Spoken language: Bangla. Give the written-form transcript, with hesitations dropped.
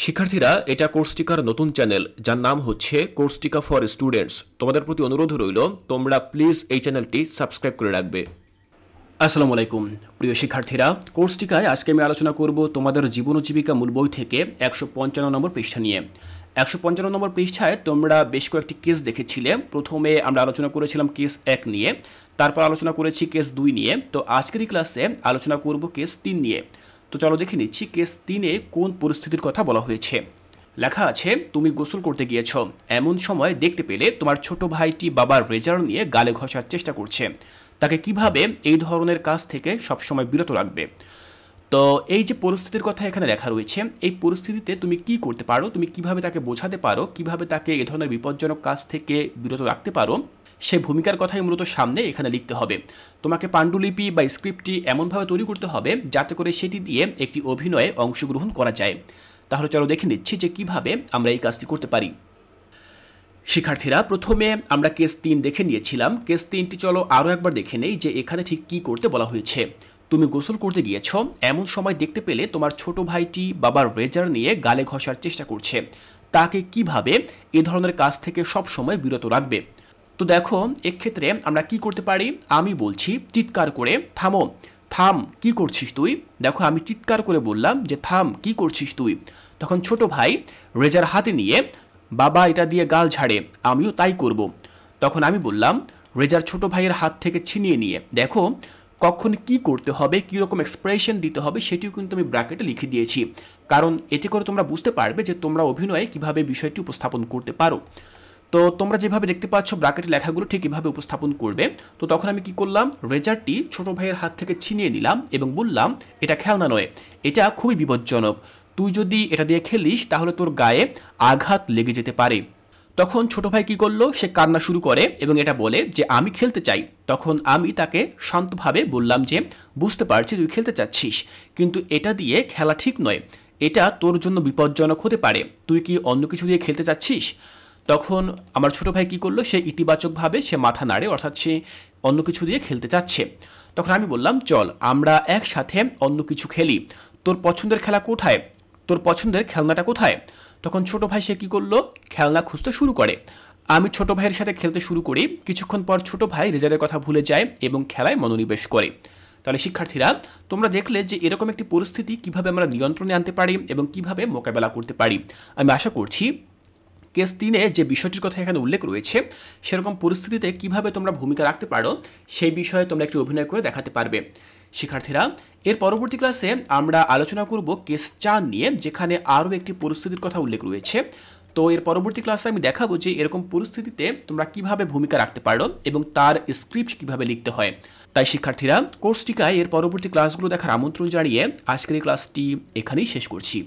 শিক্ষার্থীরা, এটা কোর্সটিকার নতুন চ্যানেল যার নাম হচ্ছে কোর্সটিকা ফর স্টুডেন্টস। তোমাদের প্রতি অনুরোধ রইল, তোমরা প্লিজ এই চ্যানেলটি সাবস্ক্রাইব করে রাখবে। আসসালামু আলাইকুম প্রিয় শিক্ষার্থীরা, কোর্সটিকায় আজকে আমি আলোচনা করব তোমাদের জীবন ও জীবিকা মূল বই থেকে 155 নম্বর পৃষ্ঠা নিয়ে। 155 নম্বর পৃষ্ঠায় তোমরা বেশ কয়েকটি কেস দেখেছিলে। প্রথমে আমরা আলোচনা করেছিলাম কেস 1 নিয়ে, তারপর আলোচনা করেছি কেস 2 নিয়ে। তো আজকের এই ক্লাসে আলোচনা করব কেস 3 নিয়ে। তো চলো দেখে নিচ্ছি কেস 3-এ কোন পরিস্থিতির কথা বলা হয়েছে। লেখা আছে, তুমি গোসল করতে গিয়েছ, এমন সময় দেখতে পেলে তোমার ছোট ভাইটি বাবার রেজার নিয়ে গালে ঘষার চেষ্টা করছে। তাকে কিভাবে এই ধরনের কাজ থেকে সবসময় বিরত রাখবে? তো এই যে পরিস্থিতির কথা এখানে লেখা রয়েছে, এই পরিস্থিতিতে তুমি কি করতে পারো, তুমি কিভাবে তাকে বোঝাতে পারো, কিভাবে তাকে এই ধরনের বিপজ্জনক কাজ থেকে বিরত রাখতে পারো, সে ভূমিকার কথাই মূলত সামনে এখানে লিখতে হবে। তোমাকে পাণ্ডুলিপি বা স্ক্রিপ্টটি এমনভাবে তৈরি করতে হবে যাতে করে সেটি দিয়ে একটি অভিনয়ে অংশগ্রহণ করা যায়। তাহলে চলো দেখে নিচ্ছি যে কিভাবে আমরা এই কাজটি করতে পারি। শিক্ষার্থীরা, প্রথমে আমরা কেস 3 দেখে নিয়েছিলাম। কেস 3টি চলো আরও একবার দেখে নেই যে এখানে ঠিক কী করতে বলা হয়েছে। তুমি গোসল করতে গিয়েছ, এমন সময় দেখতে পেলে তোমার ছোট ভাইটি বাবার রেজার নিয়ে গালে ঘষার চেষ্টা করছে। তাকে কিভাবে এ ধরনের কাজ থেকে সব সময় বিরত রাখবে? তো দেখো, এক্ষেত্রে আমরা কি করতে পারি। আমি বলছি চিৎকার করে, থামো, থাম, কি করছিস তুই? দেখো, আমি চিৎকার করে বললাম যে থাম, কি করছিস তুই? তখন ছোট ভাই রেজার হাতে নিয়ে, বাবা এটা দিয়ে গাল ঝাড়ে, আমিও তাই করব। তখন আমি বললাম রেজার ছোট ভাইয়ের হাত থেকে ছিনিয়ে নিয়ে। দেখো, কখন কি করতে হবে, কীরকম এক্সপ্রেশন দিতে হবে সেটিও কিন্তু আমি ব্র্যাকেটে লিখে দিয়েছি, কারণ এতে করে তোমরা বুঝতে পারবে যে তোমরা অভিনয়ে কিভাবে বিষয়টি উপস্থাপন করতে পারো। তো তোমরা যেভাবে দেখতে পাচ্ছ ব্র্যাকেটে লেখাগুলো ঠিক এভাবে উপস্থাপন করবে। তো তখন আমি কি করলাম, রেজারটি ছোট ভাইয়ের হাত থেকে ছিনিয়ে নিলাম এবং বললাম এটা খেলনা নয়, এটা খুবই বিপজ্জনক। তুই যদি এটা দিয়ে খেলিস তাহলে তোর গায়ে আঘাত লেগে যেতে পারে। তখন ছোট ভাই কি করলো, সে কান্না শুরু করে এবং এটা বলে যে আমি খেলতে চাই। তখন আমি তাকে শান্তভাবে বললাম যে বুঝতে পারছি তুই খেলতে চাচ্ছিস, কিন্তু এটা দিয়ে খেলা ঠিক নয়, এটা তোর জন্য বিপজ্জনক হতে পারে। তুই কি অন্য কিছু দিয়ে খেলতে চাচ্ছিস? তখন আমার ছোট ভাই কি করলো, সে ইতিবাচকভাবে সে মাথা নাড়ে, অর্থাৎ সে অন্য কিছু দিয়ে খেলতে চাচ্ছে। তখন আমি বললাম চল আমরা একসাথে অন্য কিছু খেলি। তোর পছন্দের খেলা কোথায়, তোর পছন্দের খেলনাটা কোথায়? তখন ছোট ভাই সে কী করলো, খেলনা খুঁজতে শুরু করে। আমি ছোট ভাইয়ের সাথে খেলতে শুরু করি। কিছুক্ষণ পর ছোট ভাই রেজাল্টের কথা ভুলে যায় এবং খেলায় মনোনিবেশ করে। তাহলে শিক্ষার্থীরা, তোমরা দেখলে যে এরকম একটি পরিস্থিতি কিভাবে আমরা নিয়ন্ত্রণে আনতে পারি এবং কিভাবে মোকাবেলা করতে পারি। আমি আশা করছি কেস 3-এ যে বিষয়টির কথা এখানে উল্লেখ রয়েছে, সেরকম পরিস্থিতিতে কিভাবে তোমরা ভূমিকা রাখতে পারো সেই বিষয়ে তোমরা একটি অভিনয় করে দেখাতে পারবে। শিক্ষার্থীরা, এর পরবর্তী ক্লাসে আমরা আলোচনা করব কেস 4 নিয়ে, যেখানে আরও একটি পরিস্থিতির কথা উল্লেখ রয়েছে। তো এর পরবর্তী ক্লাসে আমি দেখাবো যে এরকম পরিস্থিতিতে তোমরা কিভাবে ভূমিকা রাখতে পারো এবং তার স্ক্রিপ্ট কিভাবে লিখতে হয়। তাই শিক্ষার্থীরা, কোর্সটিকায় এর পরবর্তী ক্লাসগুলো দেখার আমন্ত্রণ জানিয়ে আজকের এই ক্লাসটি এখানেই শেষ করছি।